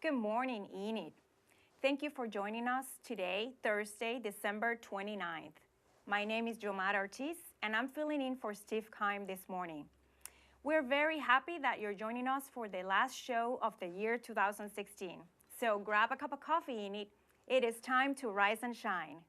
Good morning, Enid. Thank you for joining us today, Thursday, December 29th. My name is Jomar Ortiz, and I'm filling in for Steve Kime this morning. We're very happy that you're joining us for the last show of the year 2016. So grab a cup of coffee, Enid. It is time to rise and shine.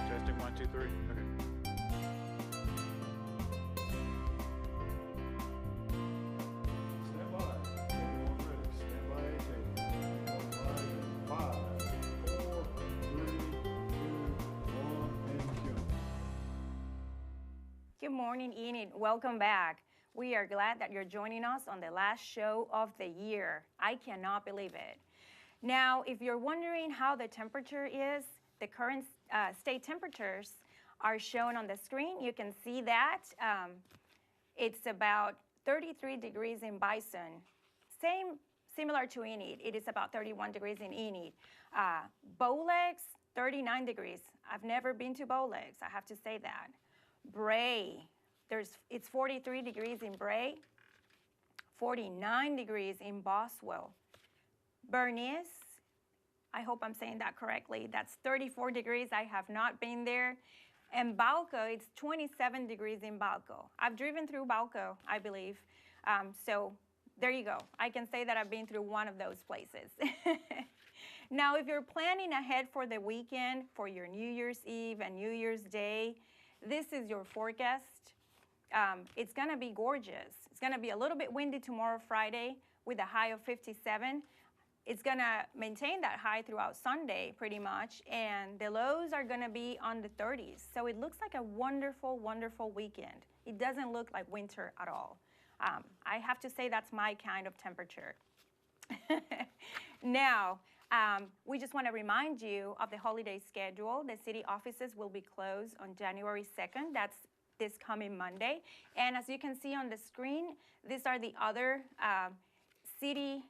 Testing 1, 2, 3. Okay. Stand by. Everyone ready. Stand by at 5, 4, 3, 2, 1, and cue. Good morning, Enid. Welcome back. We are glad that you're joining us on the last show of the year. I cannot believe it. Now, if you're wondering how the temperature is, the current state temperatures are shown on the screen. You can see that it's about 33 degrees in Bison. Similar to Enid, it is about 31 degrees in Enid. Bowlegs, 39 degrees. I've never been to Bowlegs, I have to say that. Bray, it's 43 degrees in Bray, 49 degrees in Boswell. Bernice, I hope I'm saying that correctly, that's 34 degrees. I have not been there. And Balco, it's 27 degrees in Balco. I've driven through Balco, I believe. So there you go. I can say that I've been through one of those places. Now, if you're planning ahead for the weekend, for your New Year's Eve and New Year's Day, this is your forecast. It's gonna be gorgeous. It's gonna be a little bit windy tomorrow, Friday, with a high of 57. It's gonna maintain that high throughout Sunday, pretty much, and the lows are gonna be on the 30s. So it looks like a wonderful, wonderful weekend. It doesn't look like winter at all. I have to say that's my kind of temperature. Now, we just want to remind you of the holiday schedule. The city offices will be closed on January 2nd. That's this coming Monday. And as you can see on the screen, these are the other city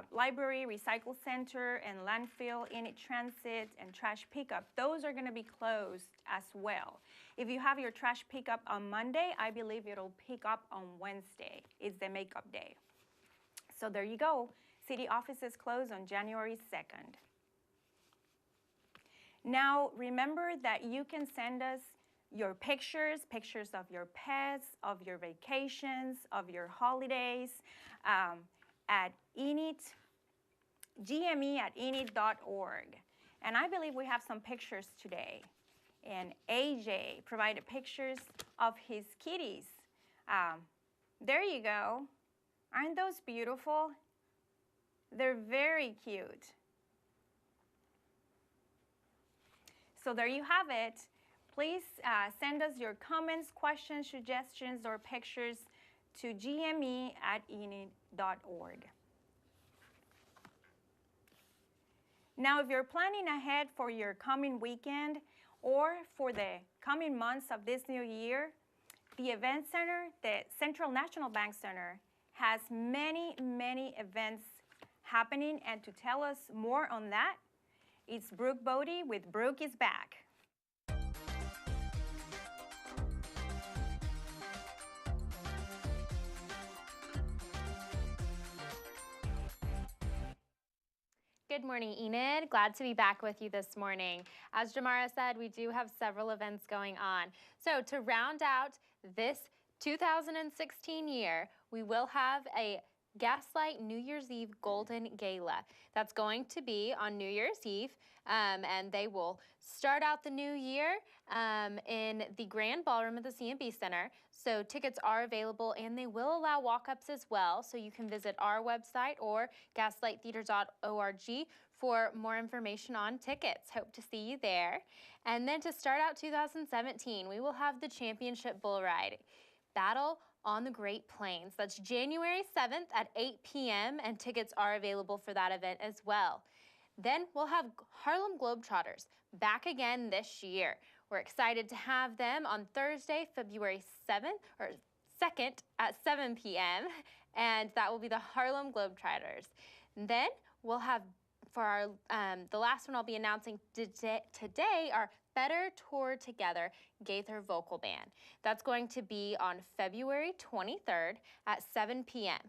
library, recycle center, and landfill, Enid Transit, and trash pickup. Those are going to be closed as well. If you have your trash pickup on Monday, I believe it'll pick up on Wednesday. It's the makeup day. So there you go. City offices close on January 2nd. Now, remember that you can send us your pictures of your pets, of your vacations, of your holidays, at Enid, gme@enid.org. And I believe we have some pictures today. And AJ provided pictures of his kitties. There you go. Aren't those beautiful? They're very cute. So there you have it. Please send us your comments, questions, suggestions, or pictures to gme@enid.org. Now, if you're planning ahead for your coming weekend or for the coming months of this new year, the Event Center, the Central National Bank Center, has many, many events happening. And to tell us more on that, it's Brooke Bodie with Brooke is Back. Good morning, Enid. Glad to be back with you this morning. As Jamara said, we do have several events going on. So to round out this 2016 year, we will have a Gaslight New Year's Eve Golden Gala. That's going to be on New Year's Eve, and they will start out the new year in the Grand Ballroom at the C&B Center. So tickets are available, and they will allow walk-ups as well. So you can visit our website or gaslighttheater.org for more information on tickets. Hope to see you there. And then to start out 2017, we will have the Championship Bull Ride, Battle on the Great Plains. That's January 7th at 8 p.m. and tickets are available for that event as well. Then we'll have Harlem Globetrotters back again this year. We're excited to have them on Thursday, February 7th or 2nd at 7 p.m. and that will be the Harlem Globetrotters. Then we'll have for our the last one I'll be announcing today our Better Tour Together Gaither Vocal Band. That's going to be on February 23rd at 7 p.m.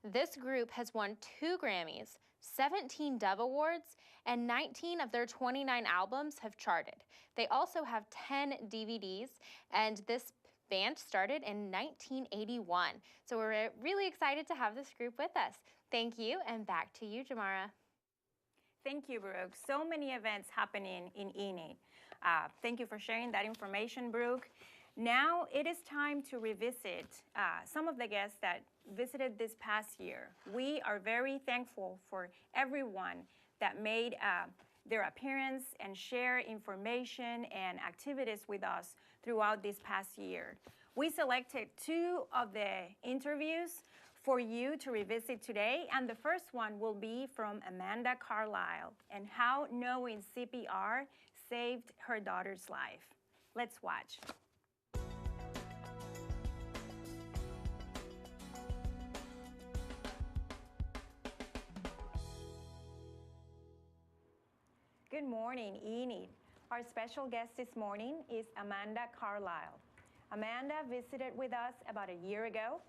This group has won 2 Grammys, 17 Dove Awards, and 19 of their 29 albums have charted. They also have 10 DVDs, and this band started in 1981. So we're really excited to have this group with us. Thank you, and back to you, Jamara. Thank you, Brooke. So many events happening in Enid. Thank you for sharing that information, Brooke. Now it is time to revisit some of the guests that visited this past year. We are very thankful for everyone that made their appearance and share information and activities with us throughout this past year. We selected 2 of the interviews for you to revisit today, and the first one will be from Amanda Carlisle and how knowing CPR saved her daughter's life. Let's watch. Good morning, Enid. Our special guest this morning is Amanda Carlisle. Amanda visited with us about a year ago,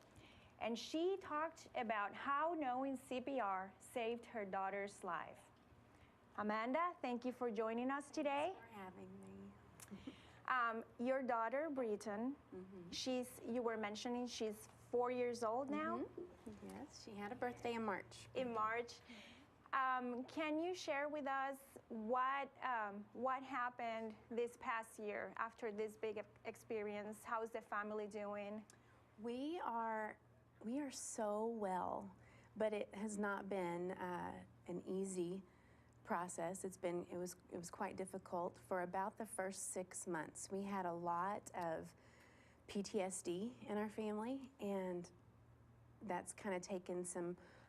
and she talked about how knowing CPR saved her daughter's life. Amanda, thank you for joining us today. Thanks for having me. Your daughter, Britton, you were mentioning she's 4 years old now? Yes, she had a birthday in March. In March. Can you share with us what happened this past year after this big experience? How's the family doing? We are so well, but it has not been an easy process. It was quite difficult for about the first 6 months. We had a lot of PTSD in our family, and that's kind of taken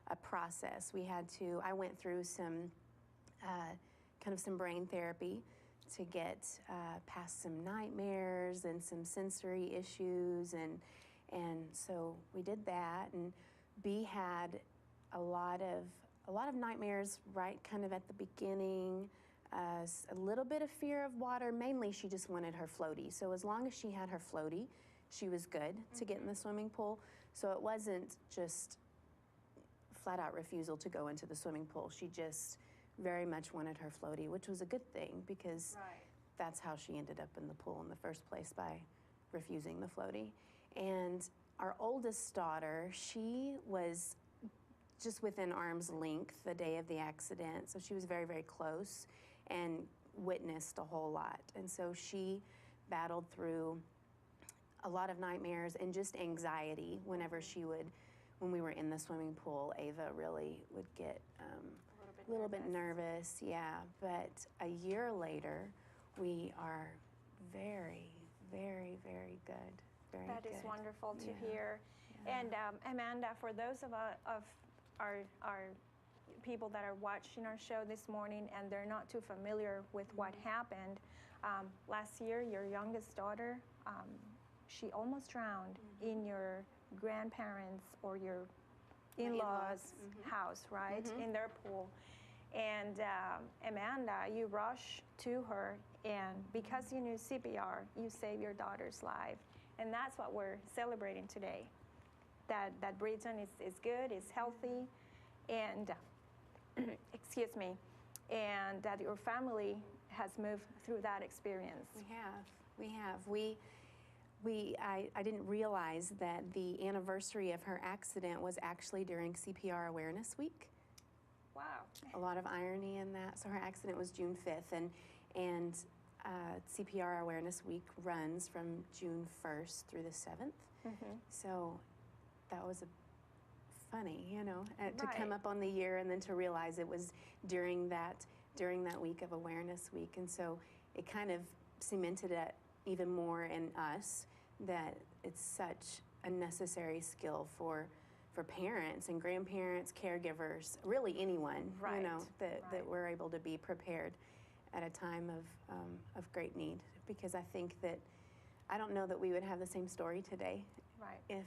a process. I went through some brain therapy to get past some nightmares and some sensory issues, and so we did that. And B had a lot of nightmares right kind of at the beginning, a little bit of fear of water. Mainly she just wanted her floaty. So as long as she had her floaty, she was good to get in the swimming pool. So it wasn't just flat out refusal to go into the swimming pool. She just very much wanted her floaty, which was a good thing because that's how she ended up in the pool in the first place, by refusing the floaty. And our oldest daughter, she was just within arm's length the day of the accident. So she was very, very close and witnessed a whole lot. And so she battled through a lot of nightmares and just anxiety when we were in the swimming pool. Ava really would get a little bit nervous, yeah. But a year later, we are very, very, very good. Very That good. is wonderful to hear. Yeah. And Amanda, for those of our people that are watching our show this morning and they're not too familiar with what happened, last year your youngest daughter, she almost drowned in your grandparents or your in-laws' house, right? In their pool. And Amanda, you rushed to her, and because you knew CPR, you saved your daughter's life. And that's what we're celebrating today, that Britton is good, is healthy, and excuse me, and that your family has moved through that experience. We have. I didn't realize that the anniversary of her accident was actually during CPR Awareness Week. Wow. A lot of irony in that. So her accident was June 5th, and CPR Awareness Week runs from June 1st through the 7th. So that was a funny, you know, to come Right. up on the year and then to realize it was during that week of Awareness Week. And so it kind of cemented it even more in us that it's such a necessary skill for parents and grandparents, caregivers, really anyone, Right, you know, that right. we're able to be prepared at a time of great need. Because I think that I don't know that we would have the same story today Right. if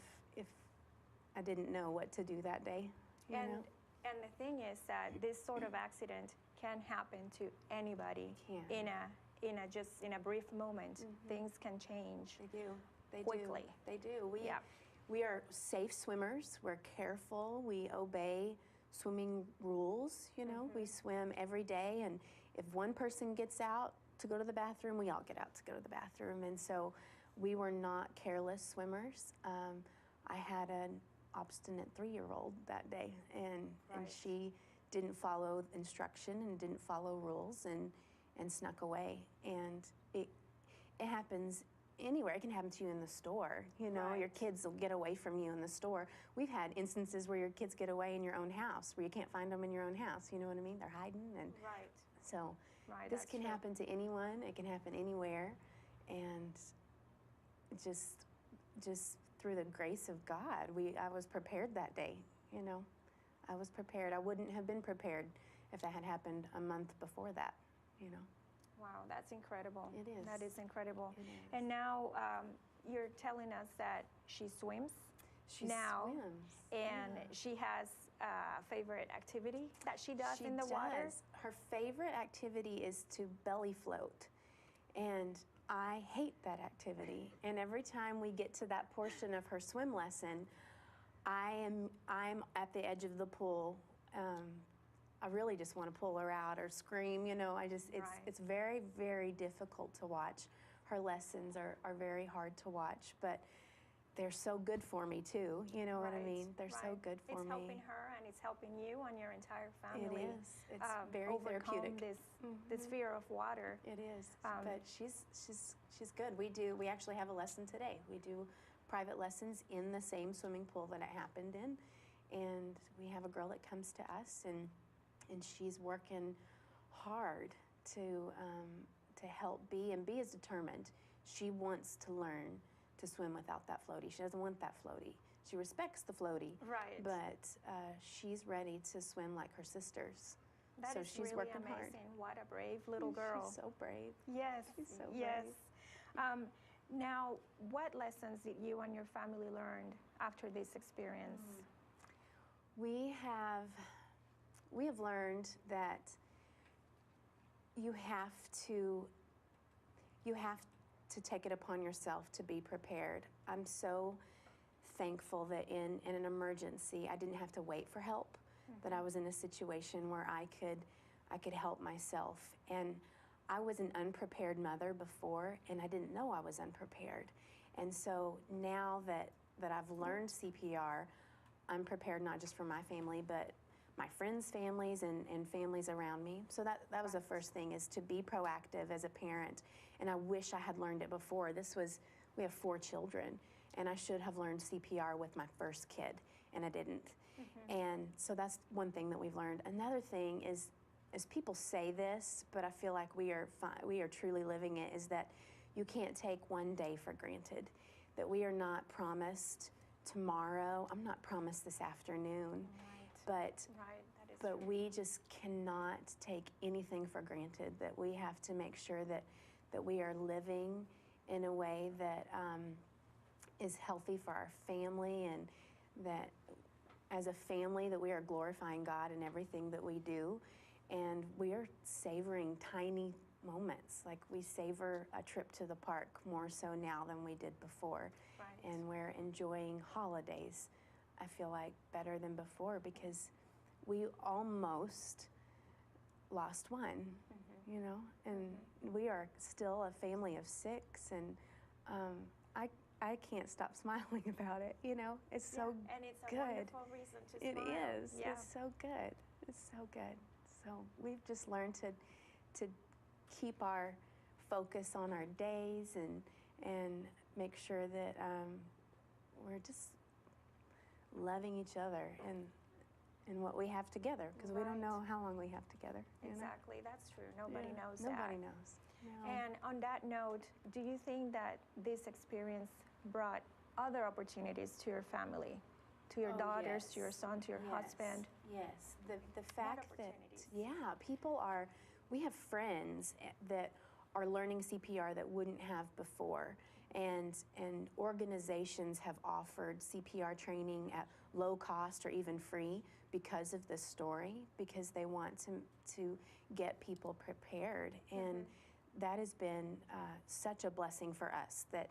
I didn't know what to do that day. You And know? and the thing is that this sort of accident can happen to anybody Can. in a brief moment. Things can change. They do. They Quickly. do. They do. Yeah. We are safe swimmers. We're careful. We obey swimming rules. You know, we swim every day, and if one person gets out to go to the bathroom, we all get out to go to the bathroom. And so, we were not careless swimmers. I had an obstinate 3-year-old that day, and Right. she didn't follow instruction and didn't follow rules and snuck away. And it happens anywhere. It can happen to you in the store. You know, your Right. kids will get away from you in the store. We've had instances where your kids get away in your own house, where you can't find them in your own house. You know what I mean? They're hiding, and Right. so Right. this that's can true. happen to anyone. It can happen anywhere, and just through the grace of God, I was prepared that day. You know, I was prepared. I wouldn't have been prepared if that had happened a month before that. You know. Wow, that's incredible. It is. That is incredible. It is. And now you're telling us that she swims She now, swims. and Yeah. she has a favorite activity that she does in the water. Her favorite activity is to belly float. And I hate that activity. And every time we get to that portion of her swim lesson, I'm at the edge of the pool. I really just want to pull her out or scream, you know. Right. It's very, very difficult to watch. Her lessons are very hard to watch, but they're so good for me too. You know what I Right, mean? They're so right. good for It's me. helping her, and it's helping you and your entire It family. is. It's very overcome therapeutic. this fear of water. It is. Um, But she's good. We actually have a lesson today. We do private lessons in the same swimming pool that it happened in, and we have a girl that comes to us, and she's working hard to help B, and B is determined. She wants to learn to swim without that floaty. She doesn't want that floaty. She respects the floaty, Right. but she's ready to swim like her sisters. That so is she's really working amazing. hard. What a brave little girl. She's so brave. Yes. She's so yes. brave. Now, what lessons did you and your family learn after this experience? We have learned that you have to take it upon yourself to be prepared. I'm so thankful that in an emergency, I didn't have to wait for help, that I was in a situation where I could help myself. And I was an unprepared mother before, and I didn't know I was unprepared. And so now that I've learned CPR, I'm prepared not just for my family, but my friends' families and families around me. So that was the first thing, is to be proactive as a parent. And I wish I had learned it before. We have 4 children, and I should have learned CPR with my first kid, and I didn't. And so that's one thing that we've learned. Another thing is people say this, but I feel like we are truly living it, is that you can't take one day for granted, that we are not promised tomorrow. I'm not promised this afternoon, but Right. That is but true. we just cannot take anything for granted, that we have to make sure that we are living in a way that is healthy for our family, and that as a family that we are glorifying God in everything that we do, and we are savoring tiny moments. Like, we savor a trip to the park more so now than we did before. Right. And we're enjoying holidays, I feel like, better than before, because we almost lost one, you know, and we are still a family of 6, and I can't stop smiling about it, you know. It's so and it's a good. wonderful reason to It smile. is. Yeah. It's so good. It's so good. So we've just learned to keep our focus on our days, and make sure that we're just loving each other and what we have together, because we don't Right. know how long we have together. you know? Exactly, that's true. Nobody Yeah, knows Nobody that. knows. No. And on that note, do you think that this experience brought other opportunities to your family, to your Oh, daughters, to your yes. son, to your Yes, husband? Yes, the fact that opportunities? people are. We have friends that are learning CPR that wouldn't have before, and organizations have offered CPR training at low cost or even free because of this story, because they want to get people prepared, and that has been such a blessing for us that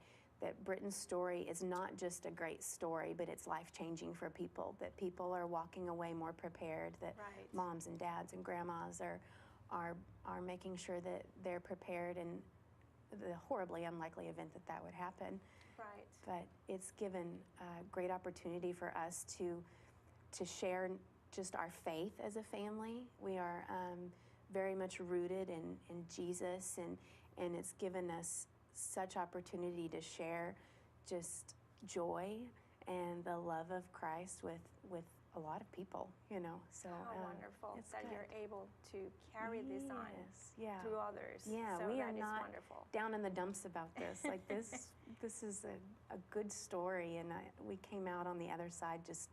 Britton's story is not just a great story, but it's life-changing for people, that people are walking away more prepared, that Right. moms and dads and grandmas are making sure that they're prepared in the horribly unlikely event that would happen. Right. But it's given a great opportunity for us to share just our faith as a family. We are very much rooted in Jesus, and it's given us such opportunity to share just joy and the love of Christ with a lot of people, So How wonderful it's that good. you're able to carry this on Yes, yeah. to others. Yeah, so we that are is not wonderful. down in the dumps about this. Like this is a good story, and we came out on the other side just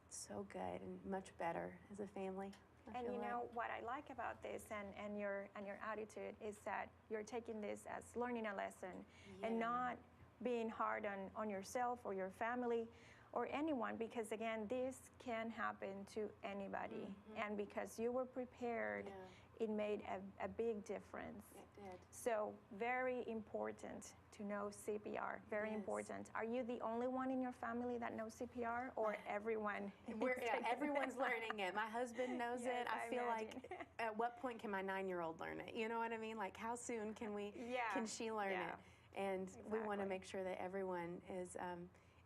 so good and much better as a family. I And feel you like. know what I like about this and your attitude is that you're taking this as learning a lesson and Yeah. not being hard on yourself or your family or anyone, because again, this can happen to anybody. And because you were prepared, Yeah. it made a big difference. It did. So very important to know CPR, very Yes. important. Are you the only one in your family that knows CPR, or everyone? Everyone's learning it. My husband knows Yes, it. I I feel imagine. like, at what point can my 9-year-old learn it? You know what I mean? Like, how soon can she learn Yeah. it? And we want to Exactly. make sure that everyone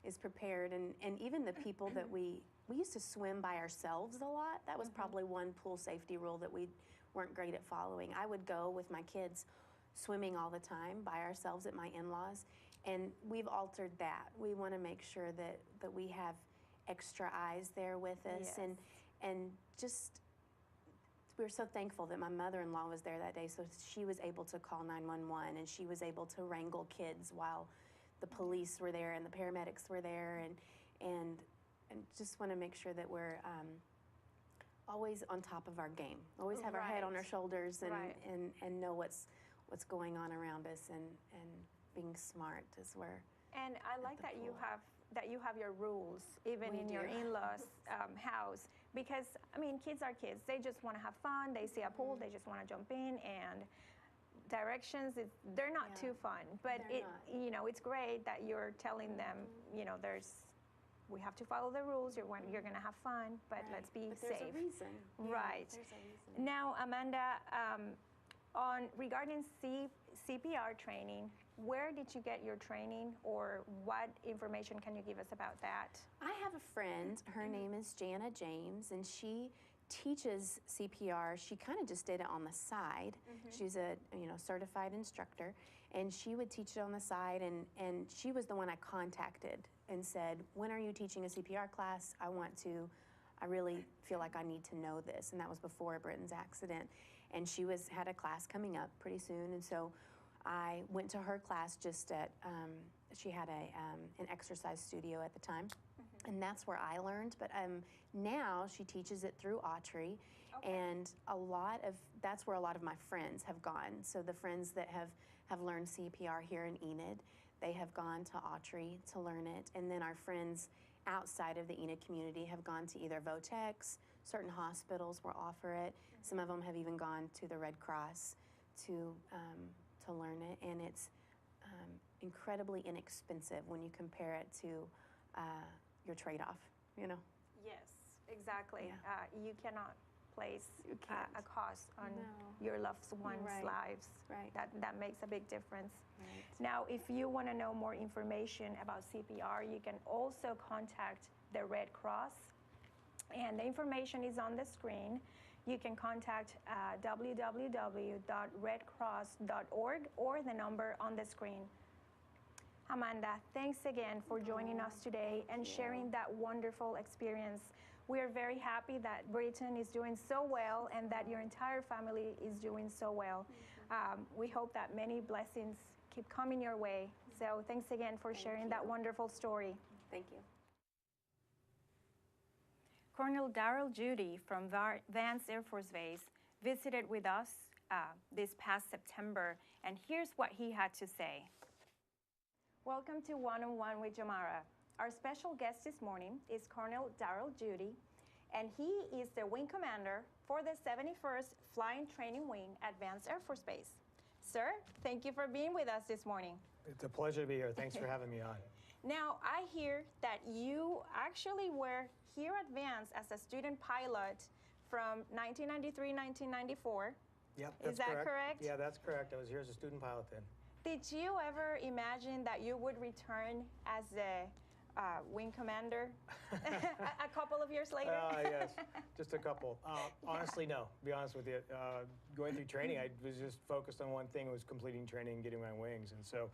is prepared. And even the people that we used to swim by ourselves a lot. That was probably one pool safety rule that we weren't great at following. I would go with my kids swimming all the time by ourselves at my in-laws, and we've altered that. We want to make sure that we have extra eyes there with us, Yes. and just we're so thankful that my mother-in-law was there that day, so she was able to call 911, and she was able to wrangle kids while the police were there and the paramedics were there, and just want to make sure that we're always on top of our game, always have our head on our Right. shoulders, and Right. and know what's going on around us, and being smart as we're. And I like the that you pool. have your rules even We in your do. in-laws house, because I mean, kids are kids. They just want to have fun. They see a pool, they just want to jump in, and directions they're not Yeah. too fun. But They're not. it's great that you're telling them, we have to follow the rules. You're going to have fun, but Right. let's be But there's safe. a reason. Yeah, Right. There's a reason. Now, Amanda, regarding CPR training, where did you get your training, or what information can you give us about that? I have a friend, her name is Jana James, and she teaches CPR. She kind of just did it on the side. She's a certified instructor, and she would teach it on the side, and she was the one I contacted and said, when are you teaching a CPR class? I really feel like I need to know this, and that was before Britton's accident. And she had a class coming up pretty soon, and so I went to her class just at, she had an exercise studio at the time, and that's where I learned. But now she teaches it through Autry, and that's where a lot of my friends have gone. So the friends that have learned CPR here in Enid, they have gone to Autry to learn it, and then our friends outside of the Enid community have gone to either Votex, certain hospitals will offer it. Some of them have even gone to the Red Cross to learn it, and it's incredibly inexpensive when you compare it to your trade-off, Yes, exactly. Yeah. You cannot place You can't. a cost on No. your loved ones' Right. lives. Right. That makes a big difference. Right. Now, if you want to know more information about CPR, you can also contact the Red Cross, and the information is on the screen. You can contact www.redcross.org or the number on the screen. Amanda, thanks again for joining us today and sharing that wonderful experience. We are very happy that Britton is doing so well and that your entire family is doing so well. We hope that many blessings keep coming your way. So thanks again for sharing that wonderful story. Thank you. Colonel Darrell Judy from Vance Air Force Base visited with us this past September, and here's what he had to say. Welcome to One-on-One with Jamara. Our special guest this morning is Colonel Darrell Judy, and he is the wing commander for the 71st Flying Training Wing at Vance Air Force Base. Sir, thank you for being with us this morning. It's a pleasure to be here. Thanks for having me on. Now, I hear that you actually were here at Vance as a student pilot from 1993-1994. Yep, Is that correct? Yeah, that's correct. I was here as a student pilot then. Did you ever imagine that you would return as a wing commander a couple of years later? Yes, just a couple. Honestly, no. To be honest with you, going through training, I was just focused on one thing: was completing training and getting my wings. And so,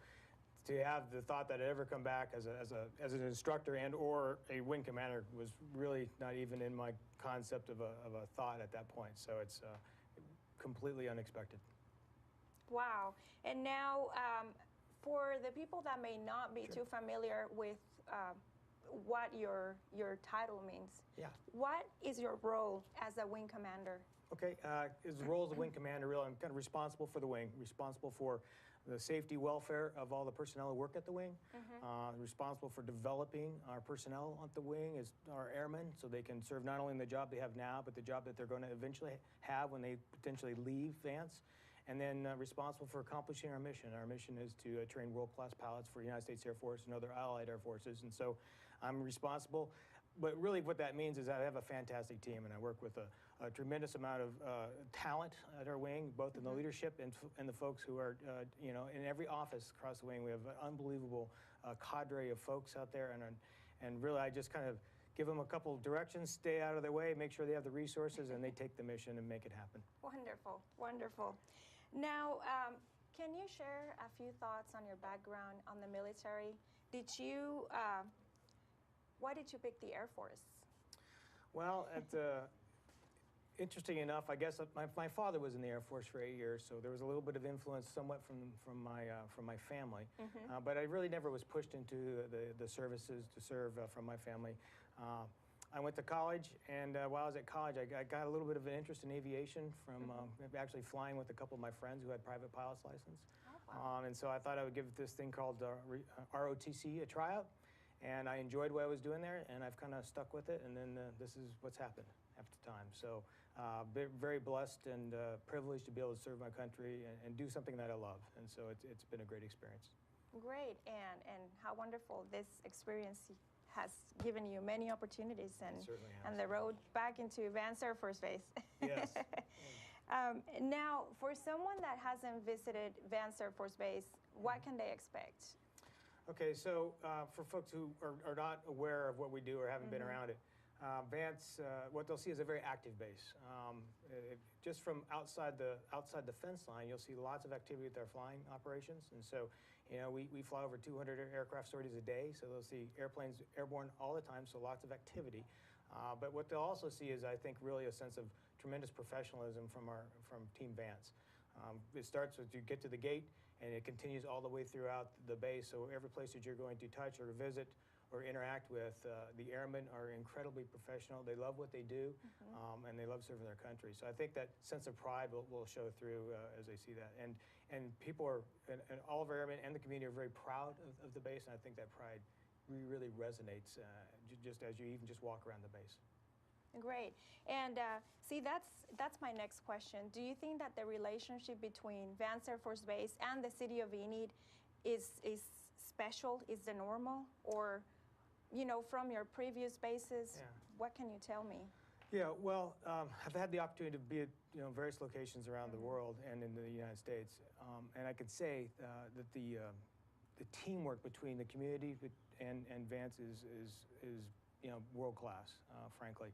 to have the thought that I'd ever come back as an instructor and or a wing commander was really not even in my concept of a thought at that point. So it's completely unexpected. Wow. And now, for the people that may not be Sure. too familiar with what your title means, Yeah. what is your role as a wing commander? Okay, his role as a wing commander, really, I'm kind of responsible for the wing, responsible for the safety, welfare of all the personnel who work at the wing, responsible for developing our personnel at the wing as our airmen so they can serve not only in the job they have now, but the job that they're going to eventually have when they potentially leave Vance. And then responsible for accomplishing our mission. Our mission is to train world-class pilots for the United States Air Force and other allied air forces. And so I'm responsible. But really what that means is that I have a fantastic team, and I work with a tremendous amount of talent at our wing, both in the leadership and the folks who are, in every office across the wing. We have an unbelievable cadre of folks out there, and really I just kind of give them a couple directions, stay out of their way, make sure they have the resources, and they take the mission and make it happen. Wonderful, wonderful. Now, can you share a few thoughts on your background on the military? Why did you pick the Air Force? Well, interesting enough, I guess my father was in the Air Force for 8 years, so there was a little bit of influence somewhat from my family. But I really never was pushed into the services to serve from my family. I went to college, and while I was at college, I got a little bit of an interest in aviation from actually flying with a couple of my friends who had private pilot's license. Oh, wow. And so I thought I would give this thing called ROTC a tryout, and I enjoyed what I was doing there, and I've kind of stuck with it, and then this is what's happened after time. So very blessed and privileged to be able to serve my country and do something that I love, and so it's been a great experience. Great, and how wonderful this experience has given you many opportunities and the road back into Vance Air Force Base. Yes. Now, for someone that hasn't visited Vance Air Force Base, what can they expect? Okay, so for folks who are not aware of what we do or haven't been around it, Vance, what they'll see is a very active base. Just from outside the fence line, you'll see lots of activity with our flying operations, and so we fly over 200 aircraft sorties a day, so they'll see airplanes airborne all the time, so lots of activity. But what they'll also see is, I think, really a sense of tremendous professionalism from Team Vance. It starts with you get to the gate, and it continues all the way throughout the base. So every place that you're going to touch or visit or interact with, the airmen are incredibly professional. They love what they do, and they love serving their country. So I think that sense of pride will show through as they see that. And people are, and all of our airmen and the community are very proud of the base, and I think that pride really resonates just as you even just walk around the base. Great. And see, that's my next question. Do you think that the relationship between Vance Air Force Base and the city of Enid is special, is the normal? Or, from your previous bases, what can you tell me? Yeah, well, I've had the opportunity to be at various locations around the world and in the United States, and I could say that the teamwork between the community and Vance is world class, frankly.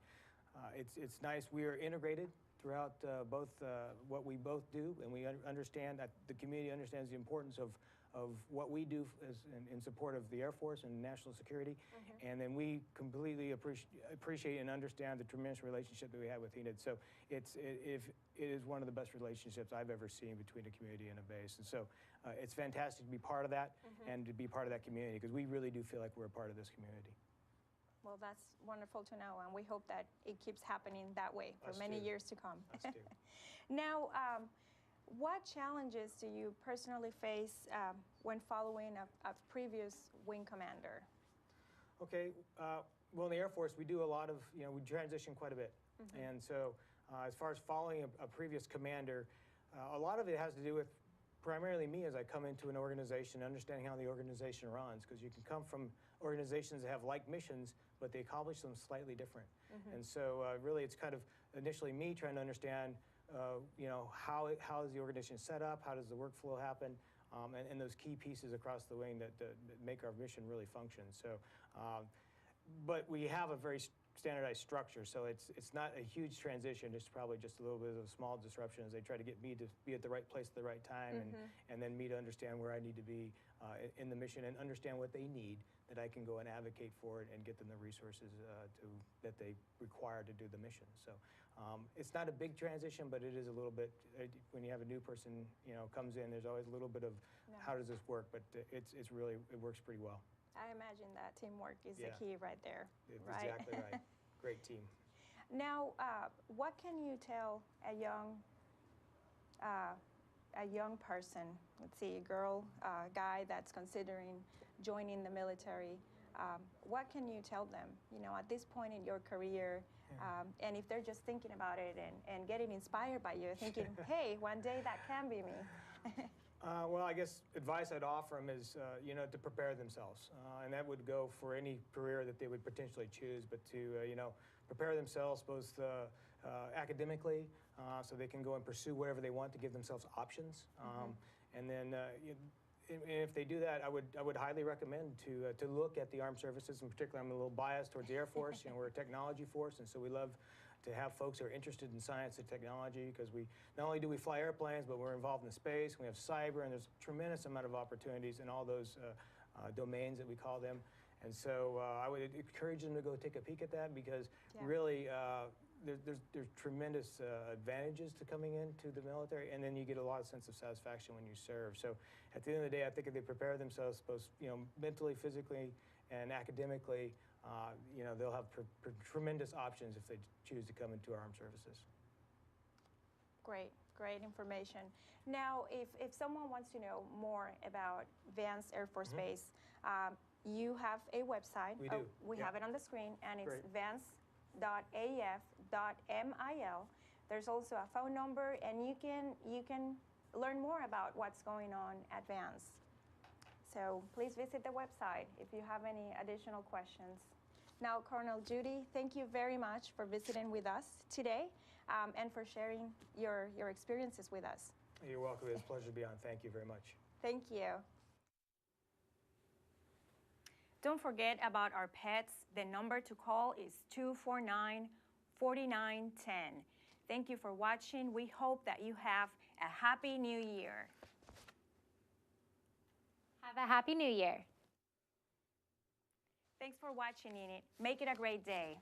It's nice. We are integrated throughout both what we both do, and we understand that the community understands the importance of what we do in support of the Air Force and national security. And then we completely appreciate and understand the tremendous relationship that we have with Enid. So it is one of the best relationships I've ever seen between a community and a base. And so it's fantastic to be part of that and to be part of that community, because we really do feel like we're a part of this community. Well, that's wonderful to know, and we hope that it keeps happening that way for Us many too. years to come. Us too. Now, what challenges do you personally face when following a previous wing commander? Okay, well, in the Air Force, we do a lot of, we transition quite a bit. And so as far as following a previous commander, a lot of it has to do with primarily me as I come into an organization, understanding how the organization runs, because you can come from organizations that have like missions, but they accomplish them slightly different. And so really it's kind of initially me trying to understand how is the organization set up, how does the workflow happen, and those key pieces across the wing that make our mission really function. So, but we have a very standardized structure, so it's not a huge transition. It's probably just a little bit of a small disruption as they try to get me to be at the right place at the right time, and then me to understand where I need to be in the mission and understand what they need, that I can go and advocate for it and get them the resources that they require to do the mission. So it's not a big transition, but it is a little bit, when you have a new person comes in, there's always a little bit of how does this work, but it works pretty well. I imagine that teamwork is the Yeah. key right there. It's right? exactly right. Great team. Now, what can you tell a young person, let's see, a girl, guy that's considering joining the military? What can you tell them, at this point in your career, and if they're just thinking about it and getting inspired by you, thinking, hey, one day that can be me? Well, I guess advice I'd offer them is, to prepare themselves. And that would go for any career that they would potentially choose, but to, prepare themselves both academically, so they can go and pursue whatever they want to give themselves options. And then if they do that, I would highly recommend to look at the armed services. In particular, I'm a little biased towards the Air Force. We're a technology force, and so we love to have folks who are interested in science and technology, because we not only do we fly airplanes, but we're involved in the space. We have cyber, and there's a tremendous amount of opportunities in all those domains that we call them. And so I would encourage them to go take a peek at that, because really there's tremendous advantages to coming into the military, and then you get a lot of sense of satisfaction when you serve. So at the end of the day, I think if they prepare themselves both mentally, physically, and academically, they'll have tremendous options if they choose to come into our armed services. Great information. Now, if someone wants to know more about Vance Air Force Base, you have a website. We do. We have it on the screen, and it's Great. vance.af.mil. There's also a phone number, and you can learn more about what's going on at Vance. So please visit the website if you have any additional questions. Now, Colonel Judy, thank you very much for visiting with us today and for sharing your experiences with us. You're welcome. It's a pleasure to be on. Thank you very much. Thank you. Don't forget about our pets. The number to call is 249-4910. Thank you for watching. We hope that you have a happy new year. Have a happy new year. Thanks for watching, Enid. Make it a great day.